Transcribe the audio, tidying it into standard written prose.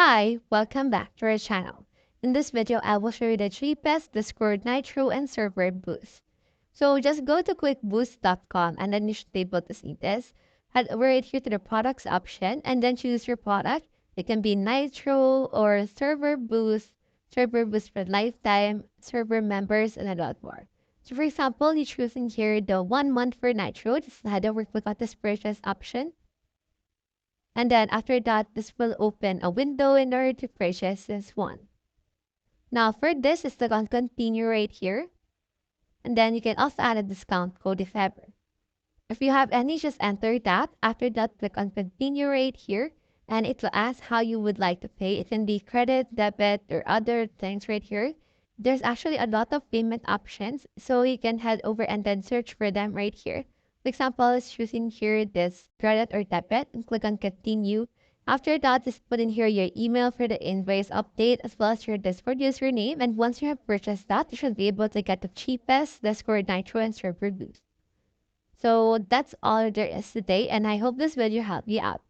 Hi, welcome back to our channel. In this video, I will show you the cheapest Discord Nitro and server boost. So just go to quickboost.com and then you should be able to see this. Head over right here to the products option and then choose your product. It can be Nitro or server boost for lifetime, server members, and a lot more. So for example, you're choosing here the 1 month for Nitro. Just head over, click on this purchase option. And then after that, this will open a window in order to purchase this one. Now for this, is click on continue right here. And then you can also add a discount code if ever. If you have any, just enter that. After that, click on continue right here. And it will ask how you would like to pay. It can be credit, debit, or other things right here. There's actually a lot of payment options. So you can head over and then search for them right here. For example, is choosing here this credit or debit and click on continue. After that, just put in here your email for the invoice update as well as your Discord username. And once you have purchased that, you should be able to get the cheapest Discord Nitro and server boost. So that's all there is today, and I hope this video helped you out.